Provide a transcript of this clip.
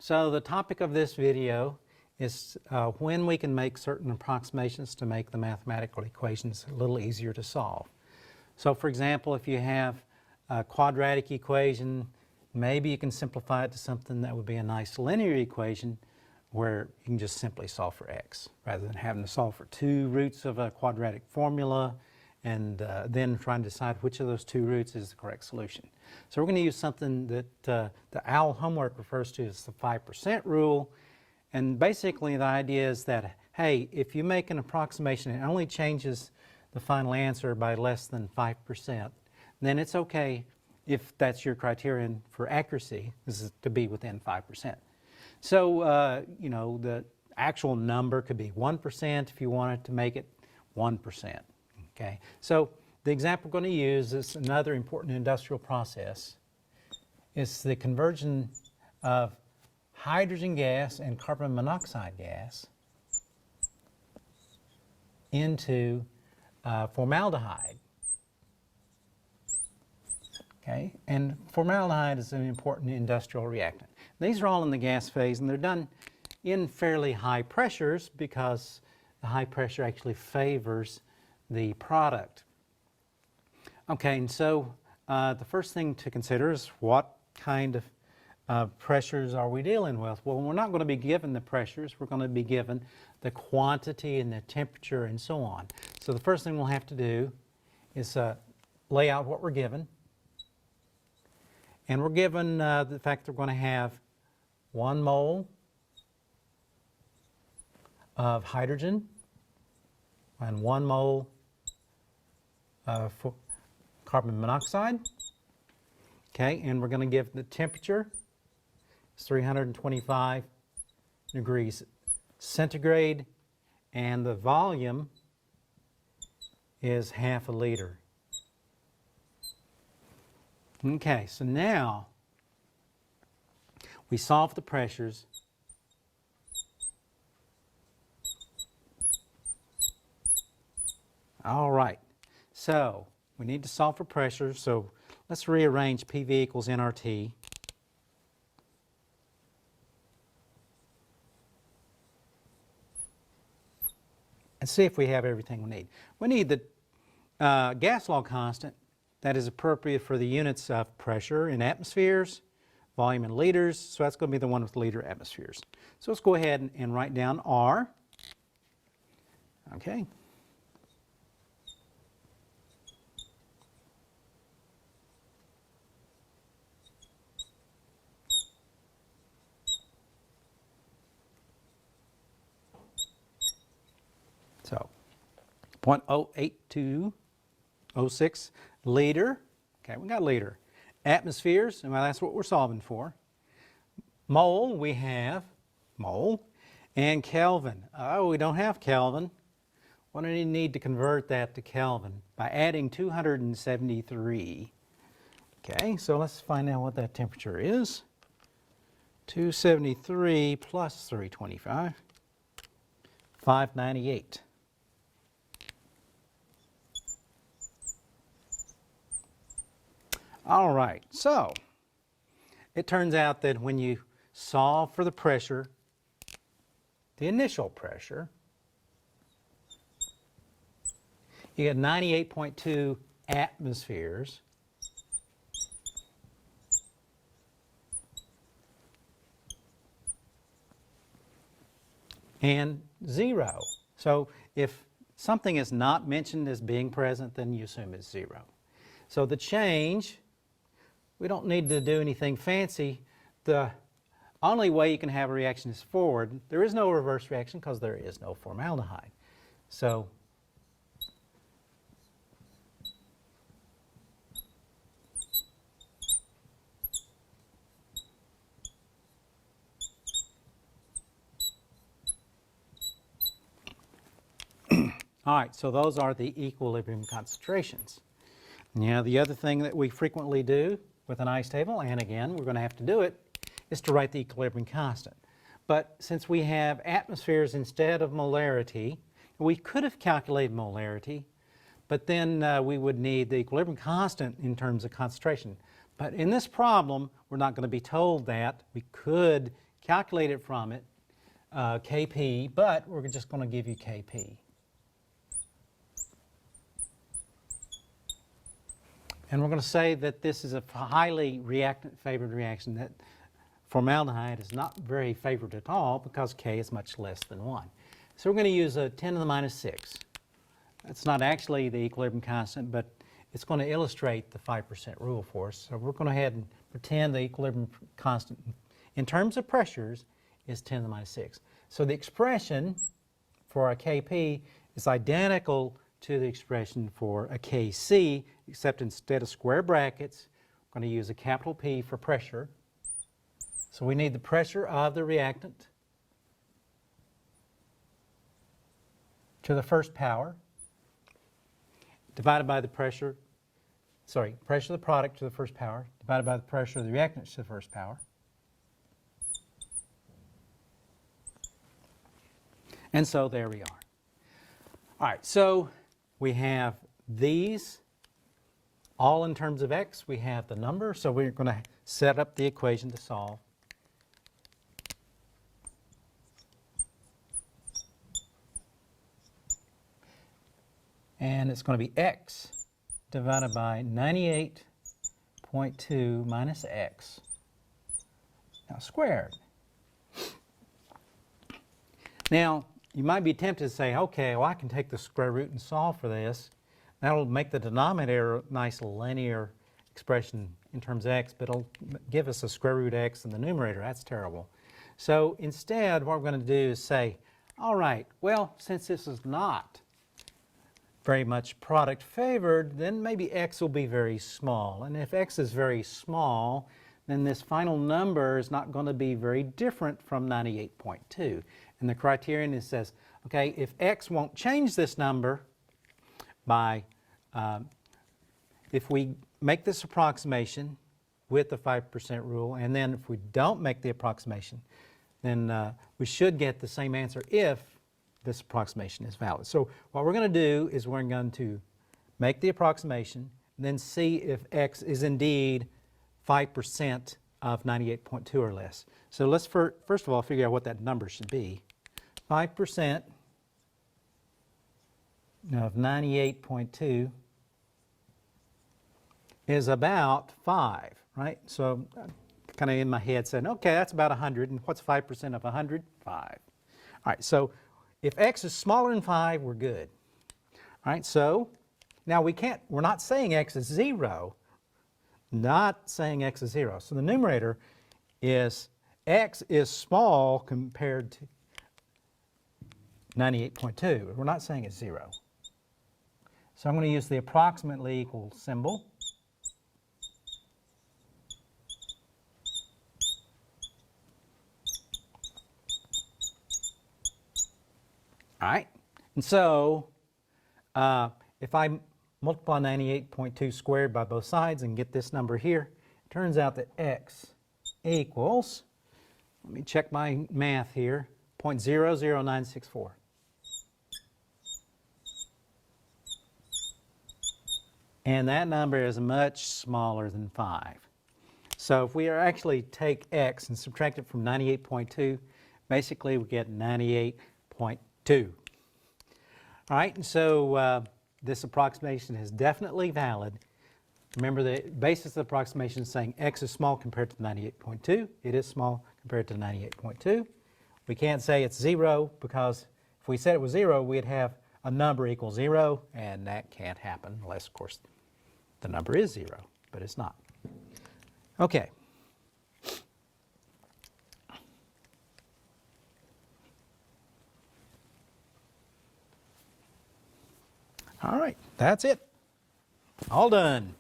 So the topic of this video is when we can make certain approximations to make the mathematical equations a little easier to solve. So for example, if you have a quadratic equation, maybe you can simplify it to something that would be a nice linear equation where you can just simply solve for x rather than having to solve for two roots of a quadratic formula and then trying to decide which of those two roots is the correct solution. So we're going to use something that the OWL homework refers to as the 5% rule. And basically the idea is that, hey, if you make an approximation and it only changes the final answer by less than 5%, then it's okay if that's your criterion for accuracy, is to be within 5%. So, you know, the actual number could be 1% if you wanted to make it 1%. Okay, so the example we're going to use is another important industrial process. It's the conversion of hydrogen gas and carbon monoxide gas into formaldehyde. Okay, and formaldehyde is an important industrial reactant. These are all in the gas phase, and they're done in fairly high pressures because the high pressure actually favors the product. Okay, and so the first thing to consider is what kind of pressures are we dealing with? Well, we're not going to be given the pressures, we're going to be given the quantity and the temperature and so on. So the first thing we'll have to do is lay out what we're given. And we're given the fact that we're going to have 1 mole of hydrogen and 1 mole of carbon monoxide. Okay, and we're going to give the temperature, it's 325 degrees centigrade, and the volume is 1/2 liter. Okay, so now we solve the pressures. All right, so we need to solve for pressure, so let's rearrange PV equals nRT. And see if we have everything we need. We need the gas law constant that is appropriate for the units of pressure in atmospheres, volume in liters, so that's going to be the one with liter atmospheres. So let's go ahead and write down R. Okay. So 0.08206 liter. Okay, we got liter. Atmospheres, and well, that's what we're solving for. Mole, we have mole. And Kelvin. Oh, we don't have Kelvin. What do we need to convert that to Kelvin? By adding 273. Okay, so let's find out what that temperature is. 273 plus 325. 598. All right, so it turns out that when you solve for the pressure, the initial pressure, you get 98.2 atmospheres. And 0. So if something is not mentioned as being present, then you assume it's 0. So the change, we don't need to do anything fancy. The only way you can have a reaction is forward. There is no reverse reaction because there is no formaldehyde. So all right, so those are the equilibrium concentrations. Now the other thing that we frequently do with an ice table, and again we're going to have to do it, is to write the equilibrium constant. But since we have atmospheres instead of molarity, we could have calculated molarity, but then we would need the equilibrium constant in terms of concentration. But in this problem, we're not going to be told that. We could calculate it from it, Kp, but we're just going to give you Kp. And we're going to say that this is a highly reactant-favored reaction, that formaldehyde is not very favored at all because K is much less than 1. So we're going to use a 10 to the minus 6. That's not actually the equilibrium constant, but it's going to illustrate the 5% rule for us. So we're going to go ahead and pretend the equilibrium constant in terms of pressures is 10 to the minus 6. So the expression for a Kp is identical to the expression for a Kc, except instead of square brackets, we're going to use a capital P for pressure. So we need the pressure of the reactant to the first power divided by the pressure of the product to the first power divided by the pressure of the reactant to the first power. And so there we are. All right, so we have these all in terms of x. We have the number, so we're going to set up the equation to solve. And it's going to be x divided by 98.2 minus x, now squared. Now, you might be tempted to say, okay, well, I can take the square root and solve for this. That'll make the denominator a nice linear expression in terms of x, but it'll give us a square root x in the numerator. That's terrible. So instead, what we're going to do is say, all right, well, since this is not very much product favored, then maybe x will be very small. And if x is very small, then this final number is not going to be very different from 98.2. And the criterion is says, okay, if x won't change this number by, if we make this approximation with the 5% rule, and then if we don't make the approximation, then we should get the same answer if this approximation is valid. So what we're going to do is we're going to make the approximation and then see if x is indeed 5% of 98.2 or less. So let's first of all figure out what that number should be. 5% of 98.2 is about 5, right? So kind of in my head saying, okay, that's about 100, and what's 5% of 100? 5. All right, so if x is smaller than 5, we're good. All right, so now we're not saying x is 0, not saying x is 0. So the numerator is x is small compared to 98.2. We're not saying it's 0. So I'm going to use the approximately equal symbol. All right, and so if I multiply 98.2 squared by both sides and get this number here, it turns out that x equals, let me check my math here, 0.00964. And that number is much smaller than 5. So if we actually take x and subtract it from 98.2, basically we get 98.2. All right, and so this approximation is definitely valid. Remember, the basis of the approximation is saying x is small compared to 98.2. It is small compared to 98.2. We can't say it's 0 because if we said it was 0, we'd have a number equal 0, and that can't happen unless, of course, the number is 0, but it's not. Okay. All right, that's it. All done.